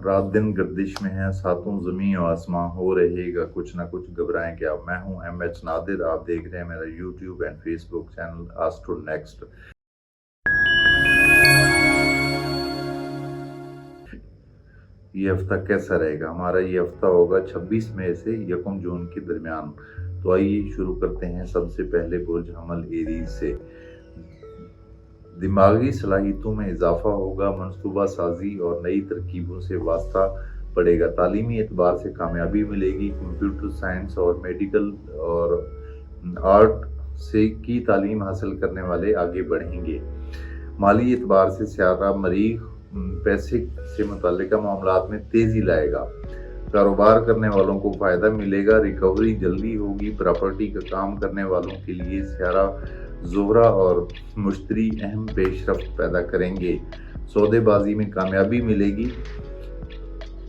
रात दिन गर्दिश में है, सातों ज़मीं और आसमां, हो रहेगा कुछ ना कुछ, घबराएं क्या। मैं हूं MH नादिर, आप देख रहे हैं मेरा YouTube and Facebook channel astro next. ये हफ्ता कैसा रहेगा? हमारा ये हफ्ता होगा 26 मई से 1 जून के दरमियान। तो आइए शुरू करते हैं सबसे पहले बुर्ज हमल एरीज से। दिमागी सलाहियतों में इजाफा होगा, मनसूबा साजी और नई तरकीबों से वास्ता पड़ेगा। तालीमी एतबार से कामयाबी मिलेगी। कंप्यूटर साइंस और मेडिकल और आर्ट से की तालीम हासिल करने वाले आगे बढ़ेंगे। माली एतबार से सियारा मरीख पैसे से मुताल्लिका मामलात में तेजी लाएगा। कारोबार करने वालों को फायदा मिलेगा, रिकवरी जल्दी होगी। प्रॉपर्टी का काम करने वालों के लिए सियारा जोहरा और मुश्तरी अहम पेशरफ्त पैदा करेंगे। सौदेबाजी में कामयाबी मिलेगी।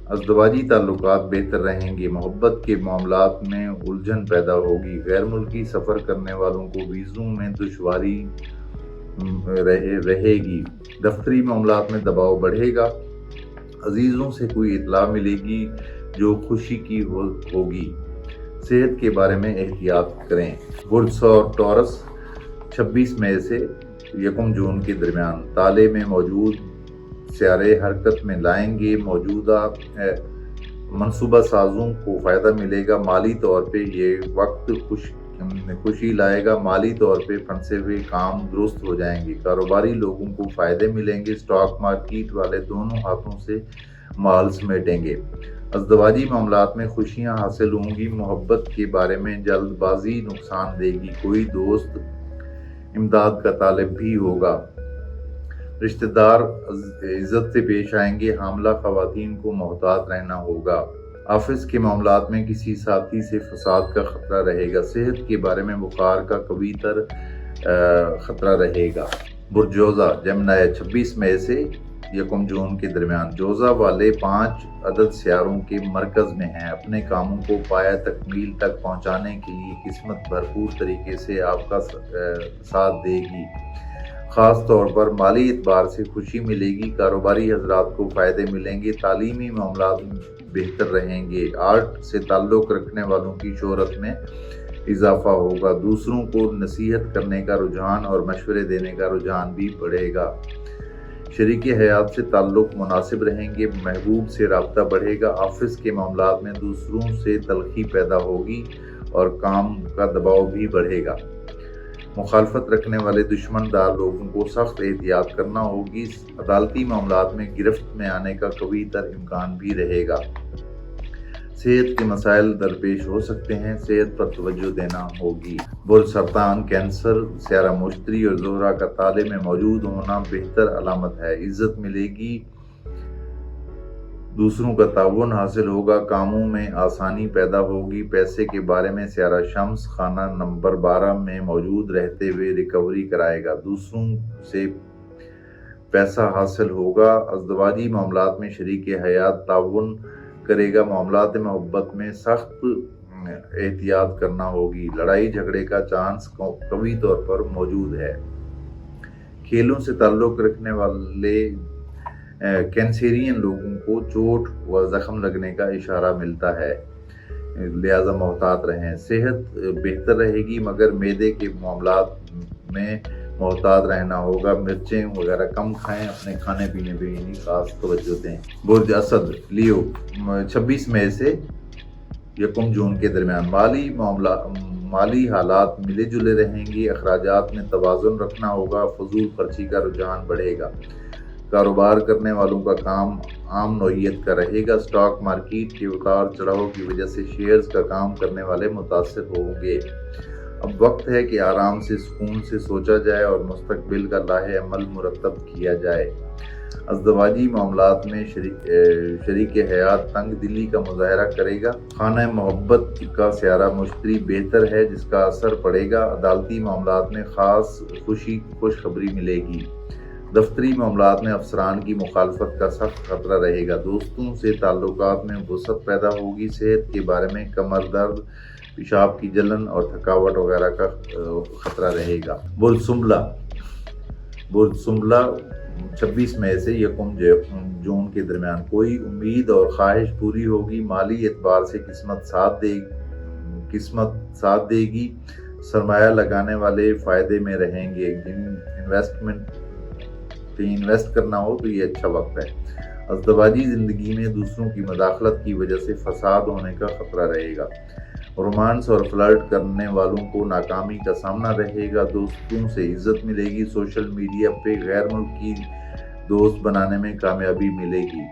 अज़दवाजी ताल्लुकात बेहतर रहेंगे। मोहब्बत के मामलात में उलझन पैदा होगी। गैर मुल्की सफ़र करने वालों को वीज़ों में दुश्वारी रहेगी। दफ्तरी मामलात में दबाव बढ़ेगा। अजीज़ों से कोई इतला मिलेगी जो खुशी की होगी। सेहत के बारे में एहतियात करें। बुर्ज और टॉरस 26 मई से 1 जून के दरमियान ताले में मौजूद सियारे हरकत में लाएंगे। मौजूदा मनसूबा साजों को फ़ायदा मिलेगा। माली तौर पे ये वक्त खुशी लाएगा। माली तौर पे फंसे हुए काम दुरुस्त हो जाएंगे। कारोबारी लोगों को फ़ायदे मिलेंगे। स्टॉक मार्केट वाले दोनों हाथों से माल समेटेंगे। अज़दवाजी मामलात में खुशियां हासिल होंगी। मोहब्बत के बारे में जल्दबाजी नुकसान देगी। कोई दोस्त इमदाद का तालिब भी होगा। रिश्तेदार इज्जत से पेश आएंगे। हामला खवातीन को मोहतात रहना होगा। ऑफिस के मामलात में किसी साथी से फसाद का खतरा रहेगा। सेहत के बारे में बुखार का कबीतर खतरा रहेगा। बुर्ज जोज़ा जमनाय 26 मई से 1 जून के दरमियान जोज़ा वाले 5 अदद सियारों के मरकज़ में हैं। अपने कामों को पाया तकमील तक पहुंचाने के लिए किस्मत भरपूर तरीके से आपका साथ देगी। ख़ास तौर पर माली एतबार से खुशी मिलेगी। कारोबारी हजरात को फ़ायदे मिलेंगे। तालीमी मामलात बेहतर रहेंगे। आर्ट से ताल्लुक़ रखने वालों की शोहरत में इजाफा होगा। दूसरों को नसीहत करने का रुझान और मशवरे देने का रुझान भी बढ़ेगा। शरीके हयात से ताल्लुक़ मुनासिब रहेंगे। महबूब से राब्ता बढ़ेगा। ऑफिस के मामलात में दूसरों से तलखी पैदा होगी और काम का दबाव भी बढ़ेगा। मुखालफत रखने वाले दुश्मनदार लोगों को सख्त एहतियात करना होगी। अदालती मामलात में गिरफ्त में आने का कबीतर इम्कान भी रहेगा। सेहत के मसाइल दरपेश हो सकते हैं। सेहत पर तवज्जो देना होगी। बुर्ज सरतान कैंसर सियारा मुश्तरी और जोहरा का ताले में मौजूद होना बेहतर अलामत है। इज्जत मिलेगी। दूसरों का ताउन हासिल होगा। कामों में आसानी पैदा होगी। पैसे के बारे में सियारा शम्स खाना नंबर 12 में मौजूद रहते हुए रिकवरी कराएगा। दूसरों से पैसा हासिल होगा। अज़दवाजी मामलात में शरीके हयात ताउन करेगा। मामलात मोहब्बत में सख्त एहतियात करना होगी। लड़ाई झगड़े का चांस कवी तौर पर मौजूद है। खेलों से ताल्लुक़ रखने वाले कैंसेरियन लोगों को चोट व ज़ख्म लगने का इशारा मिलता है, लिहाजा मोहतात रहें। सेहत बेहतर रहेगी मगर मैदे के मामलात में मोहतात रहना होगा। मिर्चें वगैरह कम खाएं। अपने खाने पीने पे ही खास तवज्जो दें। बुर्ज असद लियो 26 मई से 1 जून के दरमियान माली हालात मिले जुले रहेंगे। अखराजात में तवाज़ुन रखना होगा। फजूल खर्ची का रुझान बढ़ेगा। कारोबार करने वालों का काम आम नौइयत का रहेगा। स्टॉक मार्केट के उतार चढ़ाव की वजह से शेयर्स का काम करने वाले मुतासिर होंगे। अब वक्त है कि आराम से सुकून से सोचा जाए और मुस्तकबिल का लाहे अमल मुरतब किया जाए। अज़दवाजी मामलात में शरीके हयात तंग दिली का मुजाहरा करेगा। खाना मोहब्बत का सियारा मुश्तरी बेहतर है जिसका असर पड़ेगा। अदालती मामलात में ख़ास खुशखबरी मिलेगी। दफ्तरी मामलात में अफसरान की मुखालफत का सख्त खतरा रहेगा। दोस्तों से ताल्लुकात में वसअत पैदा होगी। सेहत के बारे में कमर दर्द, पेशाब की जलन और थकावट वगैरह का खतरा रहेगा। बुर्ज सुंबला 26 मई से 1 जून के दरमियान कोई उम्मीद और ख्वाहिश पूरी होगी। माली एतबार से किस्मत साथ देगी। सरमाया लगाने वाले फ़ायदे में रहेंगे। इन्वेस्ट करना हो तो ये अच्छा वक्त है। अज़दवाजी ज़िंदगी में दूसरों की मदाखलत की वजह से फसाद होने का खतरा रहेगा। रोमांस और फ्लर्ट करने वालों को नाकामी का सामना रहेगा। दोस्तों से इज्जत मिलेगी। सोशल मीडिया पे गैर मुल्की दोस्त बनाने में कामयाबी मिलेगी।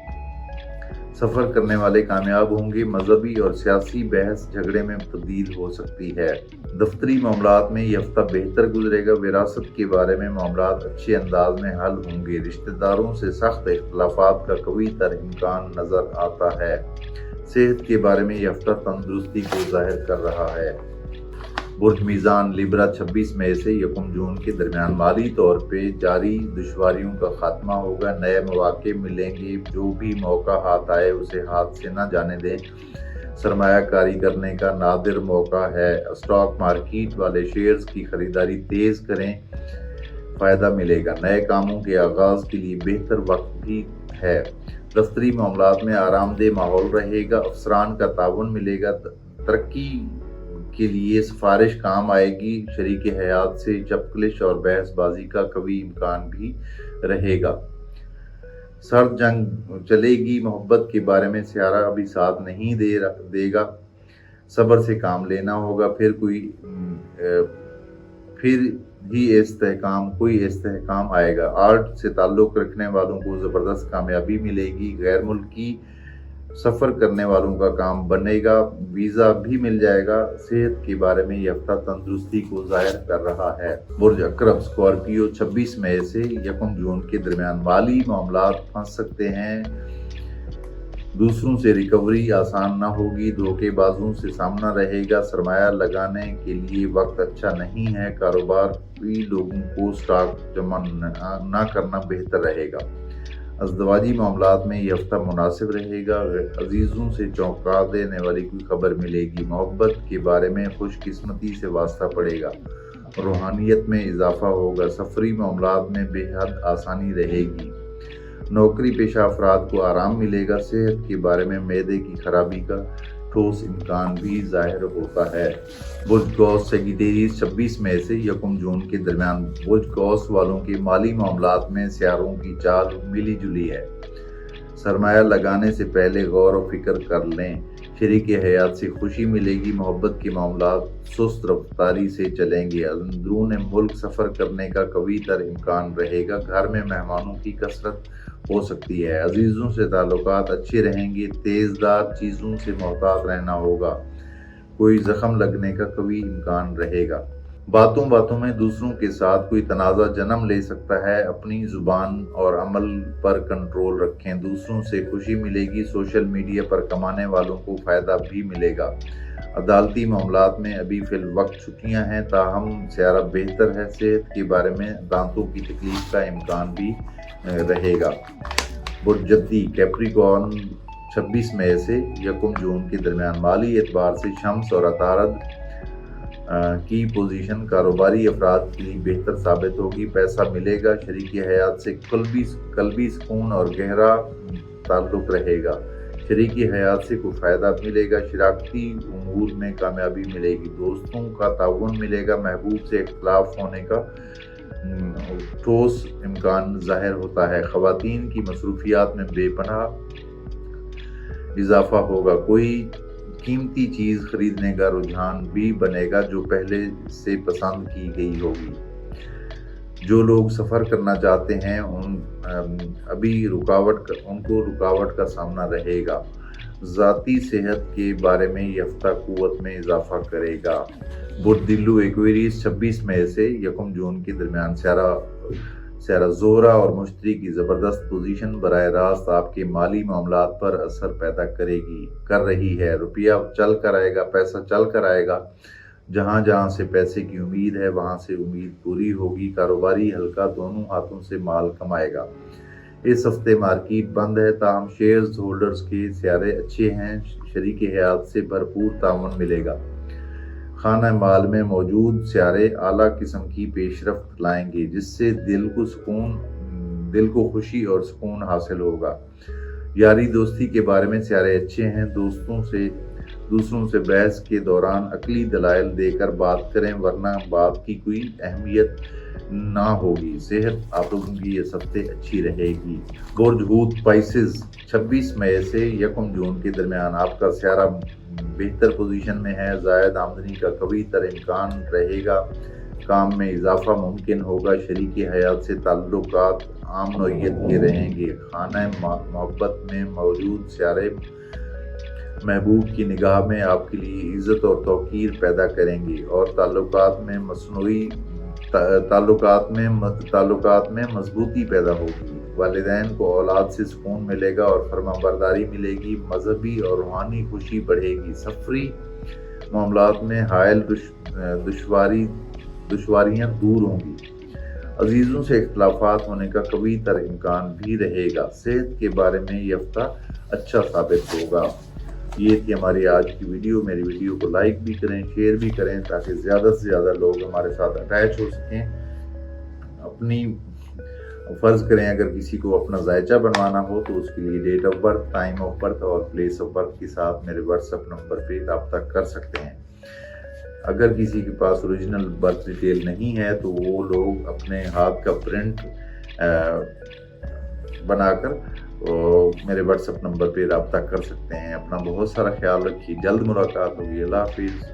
सफ़र करने वाले कामयाब होंगे। मजहबी और सियासी बहस झगड़े में तब्दील हो सकती है। दफ्तरी मामलात में ये हफ्ता बेहतर गुजरेगा। विरासत के बारे में मामलात अच्छे अंदाज में हल होंगे। रिश्तेदारों से सख्त इख्तलाफात का कवी तर इम्कान नज़र आता है। सेहत के बारे में यह हफ्ता तंदुरुस्ती को जाहिर कर रहा है। बुर्ज मीज़ान लिब्रा 26 मई से 1 जून के दरमियान माली तौर पे जारी दुश्वारियों का खात्मा होगा। नए मौके मिलेंगे। जो भी मौका हाथ आए उसे हाथ से न जाने दें। सरमायाकारी करने का नादिर मौका है। स्टॉक मार्केट वाले शेयर्स की खरीदारी तेज़ करें, फ़ायदा मिलेगा। नए कामों के आगाज़ के लिए बेहतर वक्त भी है। दफ्तरी मामलात में आरामदेह माहौल रहेगा। अफसरान का ताउन मिलेगा। तरक्की के लिए सिफारिश काम आएगी। शरीके हयात से चपकलिश और बहसबाजी का कभी इम्कान भी रहेगा। सर्द जंग चलेगी। मोहब्बत के बारे में सियारा अभी साथ नहीं देगा। सब्र से काम लेना होगा। कोई इस्तेहकाम आएगा। आर्ट से ताल्लुक़ रखने वालों को ज़बरदस्त कामयाबी मिलेगी। गैर मुल्की सफ़र करने वालों का काम बनेगा। वीज़ा भी मिल जाएगा। सेहत के बारे में यह हफ्ता तंदुरुस्ती को जाहिर कर रहा है। बुर्ज अकरब स्कॉर्पियो 26 मई से 1 जून के दरमियान माली मामलात फंस सकते हैं। दूसरों से रिकवरी आसान ना होगी। धोखेबाजों से सामना रहेगा। सरमाया लगाने के लिए वक्त अच्छा नहीं है। कारोबारी लोगों को स्टॉक जमा ना करना बेहतर रहेगा। अज़दवाजी मामलात में यह हफ्ता मुनासिब रहेगा। अजीज़ों से चौंका देने वाली कोई खबर मिलेगी। मोहब्बत के बारे में खुशकिस्मती से वास्ता पड़ेगा। रूहानियत में इजाफा होगा। सफरी मामलात में बेहद आसानी रहेगी। नौकरी पेशा अफराद को आराम मिलेगा। सेहत के बारे में मैदे की खराबी का ठोस इम्कान भी जाहिर होता है। बुर्ज गौस सेगिटेरियस 26 मई से 1 जून के दरमियान बुर्ज गौस वालों के माली मामलात में सियारों की चाल मिली जुली है। सरमाया लगाने से पहले गौर व फिक्र कर लें। शरीके हयात से खुशी मिलेगी। मोहब्बत के मामलात सुस्त रफ्तारी से चलेंगे। अंदरून मुल्क सफ़र करने का कवी तर इम्कान रहेगा। घर में मेहमानों की कसरत हो सकती है। अजीज़ों से ताल्लुकात अच्छे रहेंगे। तेज़दार चीज़ों से मोहतात रहना होगा। कोई ज़ख्म लगने का कभी इम्कान रहेगा। बातों बातों में दूसरों के साथ कोई तनाज़ा जन्म ले सकता है। अपनी ज़ुबान और अमल पर कंट्रोल रखें। दूसरों से खुशी मिलेगी। सोशल मीडिया पर कमाने वालों को फ़ायदा भी मिलेगा। अदालती मामलात में अभी फ़िल वक्त छुट्टियां हैं, ताहम सियारा बेहतर है। सेहत के बारे में दांतों की तकलीफ का इम्कान भी रहेगा। बुर्जद्दी कैप्रिकॉर्न 26 मई से 1 जून के दरमियान माली एतबार से शम्स और अतारद की पोजीशन कारोबारी अफराद के लिए बेहतर साबित होगी। पैसा मिलेगा। शरीकी हयात से कल्बी सुकून और गहरा ताल्लुक़ रहेगा। शरीकी हयात से कोई फ़ायदा मिलेगा। शराकती उमूर में कामयाबी मिलेगी। दोस्तों का ताउन मिलेगा। महबूब से इख्तलाफ होने का ठोस इम्कान जाहिर होता है। ख़वातीन की मसरूफियात में बेपनाह इजाफा होगा। कोई कीमती चीज़ खरीदने का रुझान भी बनेगा जो पहले से पसंद की गई होगी। जो लोग सफ़र करना चाहते हैं उनको रुकावट का सामना रहेगा। ज़ाती सेहत के बारे में यह हफ्ता क़ुव्वत में इजाफा करेगा। बुर्दिल्लु एक्वेरियस 26 मई से 1 जून के दरमियान स्यारा ज़ोहरा और मुश्तरी की ज़बरदस्त पोजीशन बराह रास्त आपके माली मामलात पर असर पैदा कर रही है। रुपया चल कर आएगा। पैसा चल कर आएगा। जहाँ जहाँ से पैसे की उम्मीद है वहाँ से उम्मीद पूरी होगी। कारोबारी हल्का दोनों हाथों से माल कमाएगा। इस हफ्ते मार्केट बंद है, ताहम शेयर्स होल्डर्स के सियारे अच्छे हैं। शरीके हयात से भरपूर ताउन मिलेगा। खाना माल में मौजूद सियारे आला किस्म की पेशरफ्त लाएंगे, जिससे दिल को सुकून دل کو خوشی اور سکون حاصل ہوگا۔ یاری دوستی کے بارے میں سیارے اچھے ہیں۔ دوسروں سے بحث کے دوران عقلی دلائل دے کر بات کریں، ورنہ بات کی کوئی اہمیت نہ ہوگی۔ صحت آپ لوگوں کی اس ہفتے اچھی رہے گی۔ برج حوت پائسز 26 مئی سے 1 جون کے درمیان آپ کا سیارہ بہتر پوزیشن میں ہے۔ زائد آمدنی کا قوی تر امکان رہے گا۔ کام میں اضافہ ممکن ہوگا۔ شریک حیات سے تعلقات عام نوعیت کے رہیں گے۔ خانہ محبت میں موجود سیارے محبوب کی نگاہ میں آپ کے لیے عزت اور توقیر پیدا کریں گے اور تعلقات میں مضبوطی پیدا ہوگی۔ والدین کو اولاد سے سکون ملے گا اور فرمانبرداری ملے گی۔ مذہبی اور روحانی خوشی بڑھے گی۔ سفری معاملات میں حائل دشواریاں دور ہوں گی۔ عزیزوں سے اختلافات ہونے کا قوی تر امکان بھی رہے گا۔ صحت کے بارے میں یہ ہفتہ اچھا ثابت ہوگا۔ یہ تھی ہماری آج کی ویڈیو۔ میری ویڈیو کو لائک بھی کریں، شیئر بھی کریں تاکہ زیادہ سے زیادہ لوگ ہمارے ساتھ اٹیچ ہو سکیں۔ اپنی فرض کریں اگر کسی کو اپنا ذائچہ بنوانا ہو تو اس کے لیے date of birth, time of birth اور پلیس آف برتھ کے ساتھ میرے واٹس ایپ نمبر پہ رابطہ کر سکتے ہیں۔ اگر کسی کے پاس اوریجنل برتھ ڈیٹیل نہیں ہے تو وہ لوگ اپنے ہاتھ کا پرنٹ بنا کر میرے واٹس ایپ نمبر پہ رابطہ کر سکتے ہیں۔ اپنا بہت سارا خیال رکھیے۔ جلد ملاقات ہوگی۔ اللہ حافظ۔